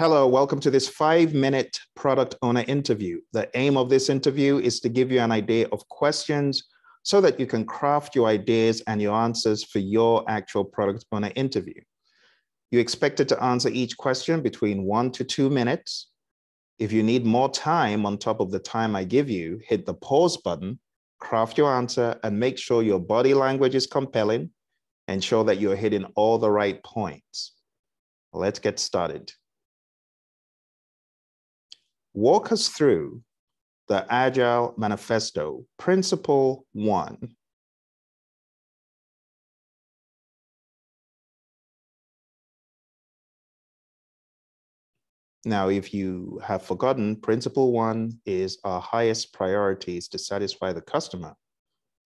Hello, welcome to this 5-minute product owner interview. The aim of this interview is to give you an idea of questions so that you can craft your ideas and your answers for your actual product owner interview. You're expected to answer each question between 1 to 2 minutes. If you need more time on top of the time I give you, hit the pause button, craft your answer, and make sure your body language is compelling. Ensure that you're hitting all the right points. Let's get started. Walk us through the Agile Manifesto, Principle 1. Now, if you have forgotten, Principle 1 is our highest priority is to satisfy the customer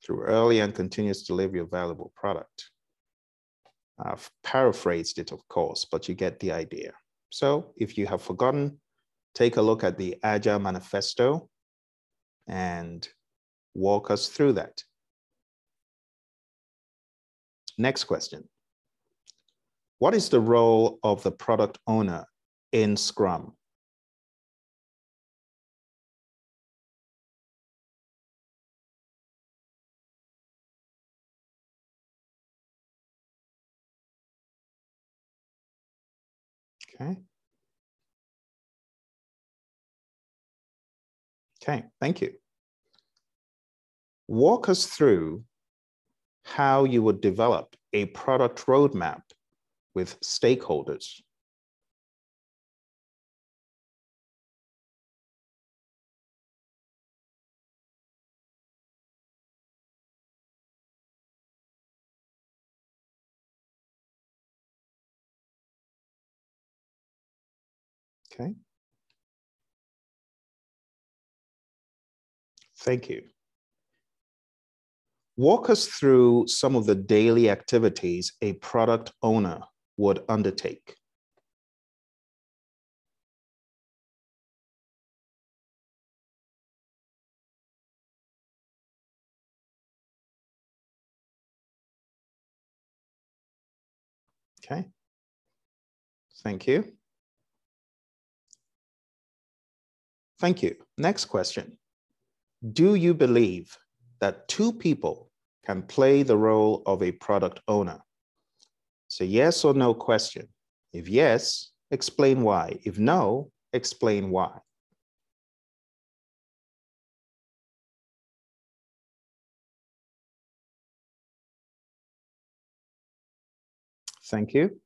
through early and continuous delivery of valuable product. I've paraphrased it, of course, but you get the idea. So if you have forgotten, take a look at the Agile Manifesto and walk us through that. Next question. What is the role of the product owner in Scrum? Okay. Okay, thank you. Walk us through how you would develop a product roadmap with stakeholders. Okay. Thank you. Walk us through some of the daily activities a product owner would undertake. Okay. Thank you. Thank you. Next question. Do you believe that 2 people can play the role of a product owner? It's a yes or no question. If yes, explain why. If no, explain why. Thank you.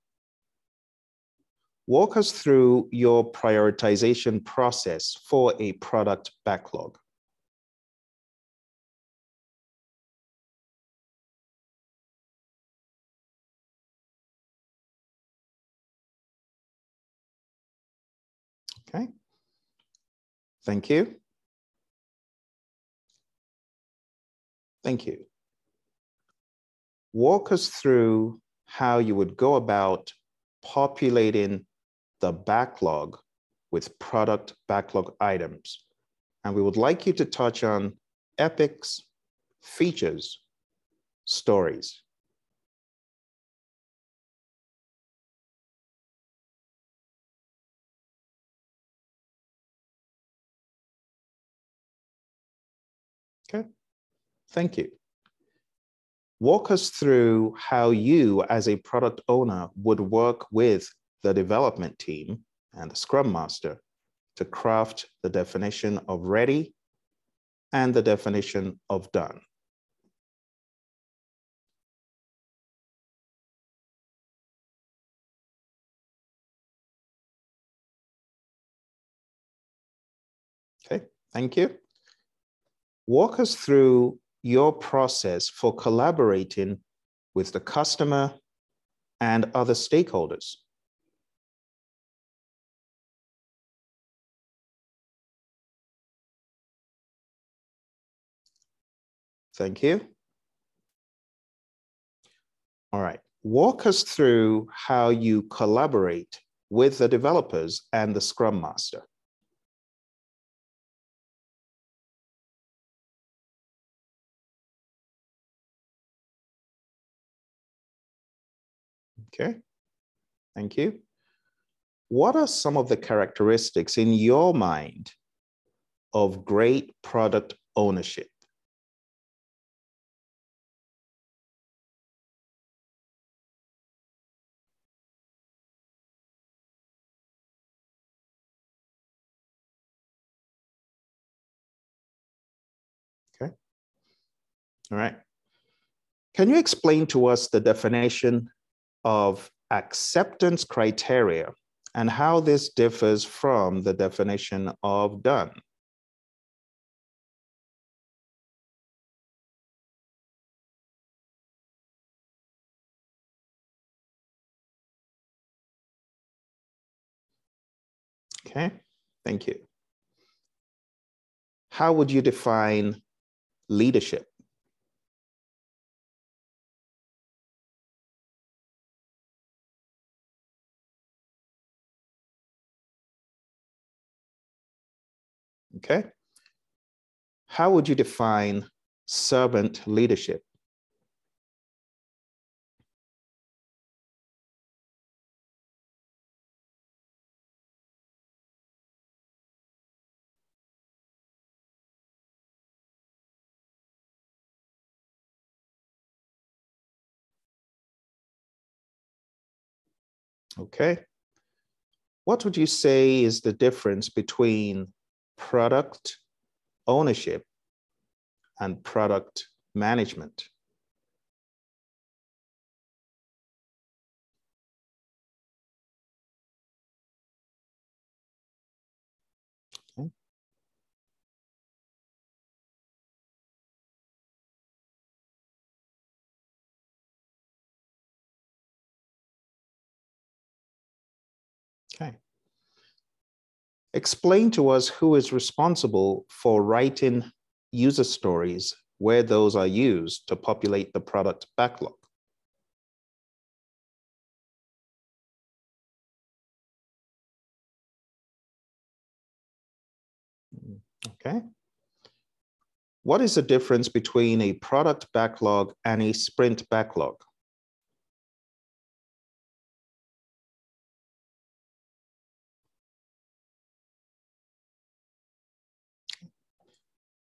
Walk us through your prioritization process for a product backlog. Okay. Thank you. Thank you. Walk us through how you would go about populating the backlog with product backlog items. And we would like you to touch on epics, features, stories. Okay, thank you. Walk us through how you as a product owner would work with the development team and the Scrum Master to craft the definition of ready and the definition of done. Okay, thank you. Walk us through your process for collaborating with the customer and other stakeholders. Thank you. All right. Walk us through how you collaborate with the developers and the Scrum Master. Okay. Thank you. what are some of the characteristics in your mind of great product ownership? Okay. All right. Can you explain to us the definition of acceptance criteria and how this differs from the definition of done? Okay, thank you. How would you define leadership? Okay. How would you define servant leadership? Okay. What would you say is the difference between product ownership and product management? Okay. Okay. Explain to us who is responsible for writing user stories, where those are used to populate the product backlog. Okay. What is the difference between a product backlog and a sprint backlog?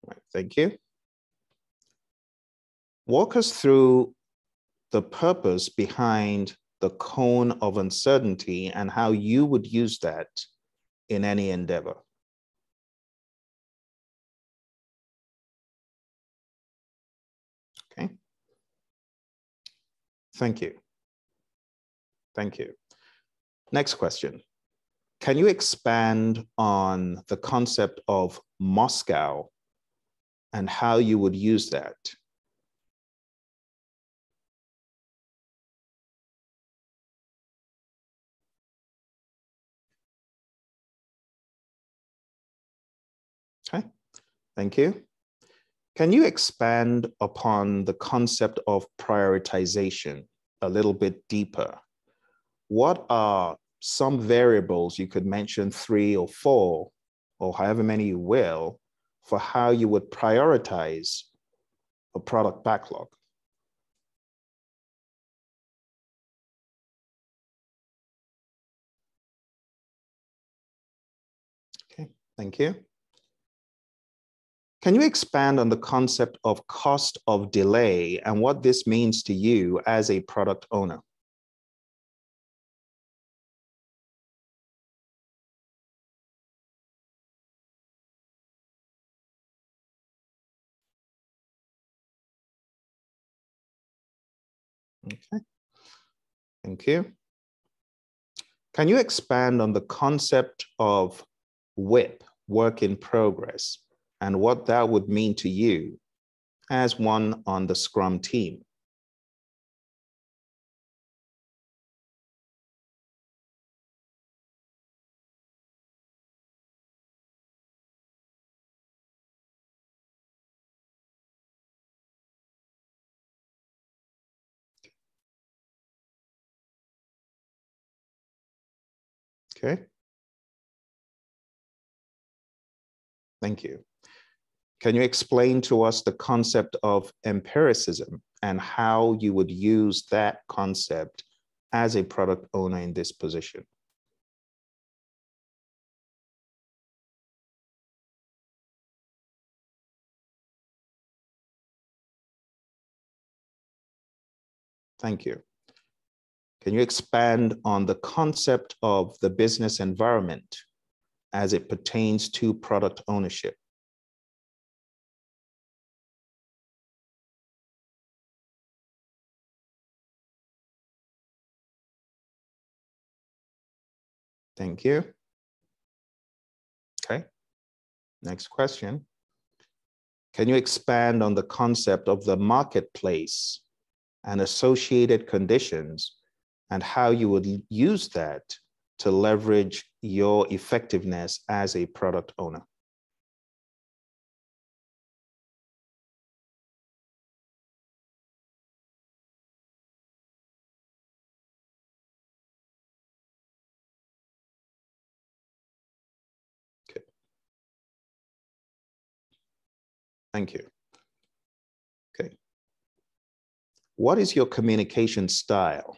Right, thank you. Walk us through the purpose behind the cone of uncertainty and how you would use that in any endeavor. Okay. Thank you. Thank you. Next question. Can you expand on the concept of Moscow and how you would use that? Okay, thank you. Can you expand upon the concept of prioritization a little bit deeper? What are some variables, you could mention 3 or 4, or however many you will, for how you would prioritize a product backlog? Okay, thank you. Can you expand on the concept of cost of delay and what this means to you as a product owner? Okay, thank you. Can you expand on the concept of WIP, work in progress, and what that would mean to you as one on the Scrum team? Okay, thank you. Can you explain to us the concept of empiricism and how you would use that concept as a product owner in this position? Thank you. Can you expand on the concept of the business environment as it pertains to product ownership? Thank you. Okay. Next question. Can you expand on the concept of the marketplace and associated conditions and how you would use that to leverage your effectiveness as a product owner? Okay. Thank you. Okay. What is your communication style?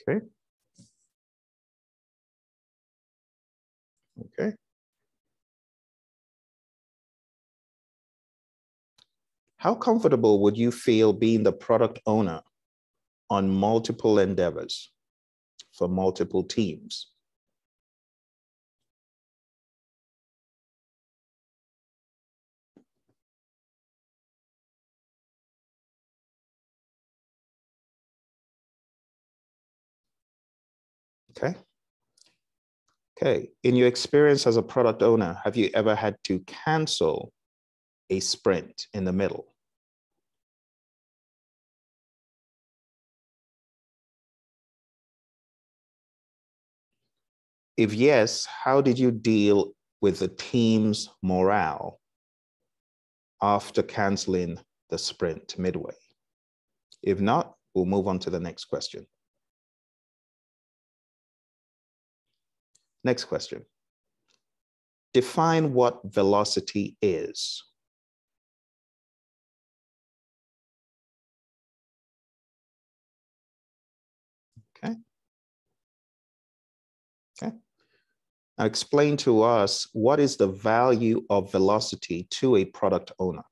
Okay. Okay. How comfortable would you feel being the product owner on multiple endeavors for multiple teams? Okay. Okay. In your experience as a product owner, have you ever had to cancel a sprint in the middle? If yes, how did you deal with the team's morale after canceling the sprint midway? If not, we'll move on to the next question. Next question. Define what velocity is. Okay. Okay. Now explain to us, what is the value of velocity to a product owner?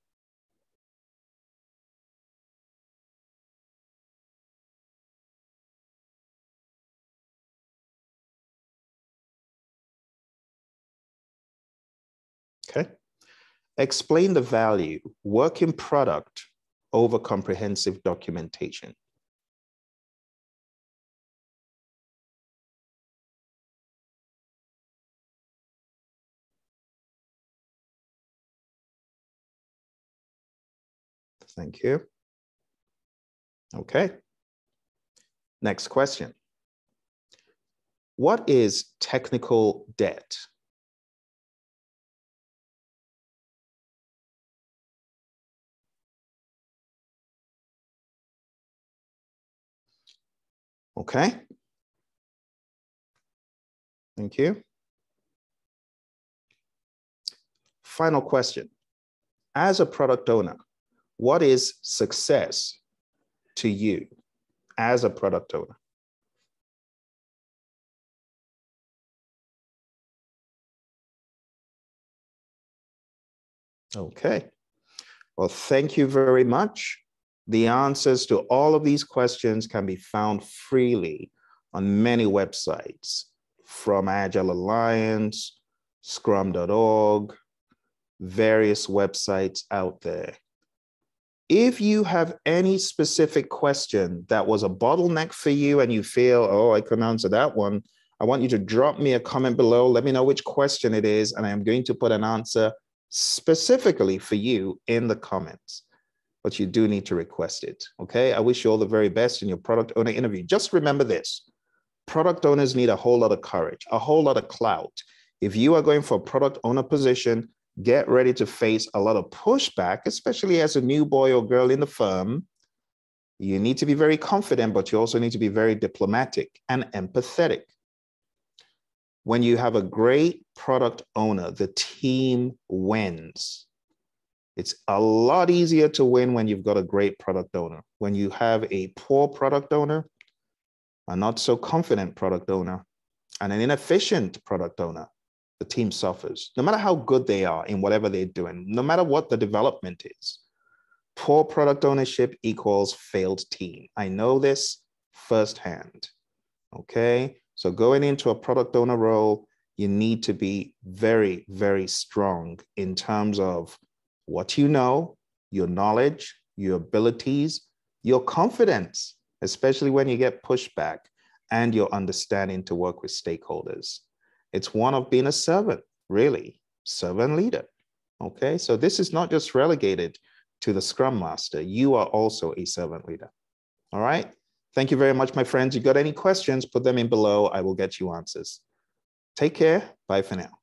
Okay. Explain the value, working product over comprehensive documentation. Thank you. Okay. Next question. What is technical debt? Okay. Thank you. Final question. As a product owner, what is success to you as a product owner? Okay. Well, thank you very much. The answers to all of these questions can be found freely on many websites, from Agile Alliance, Scrum.org, various websites out there. If you have any specific question that was a bottleneck for you and you feel, oh, I couldn't answer that one, I want you to drop me a comment below. Let me know which question it is, and I'm going to put an answer specifically for you in the comments. But you do need to request it, okay? I wish you all the very best in your product owner interview. Just remember this. Product owners need a whole lot of courage, a whole lot of clout. If you are going for a product owner position, get ready to face a lot of pushback, especially as a new boy or girl in the firm. You need to be very confident, but you also need to be very diplomatic and empathetic. When you have a great product owner, the team wins. It's a lot easier to win when you've got a great product owner. When you have a poor product owner, a not so confident product owner, and an inefficient product owner, the team suffers. No matter how good they are in whatever they're doing, no matter what the development is, poor product ownership equals failed team. I know this firsthand, okay? So going into a product owner role, you need to be very, very strong in terms of what you know, your knowledge, your abilities, your confidence, especially when you get pushback, and your understanding to work with stakeholders. It's one of being a servant, really, servant leader. Okay, so this is not just relegated to the Scrum Master. You are also a servant leader. All right. Thank you very much, my friends. You got any questions, put them in below. I will get you answers. Take care. Bye for now.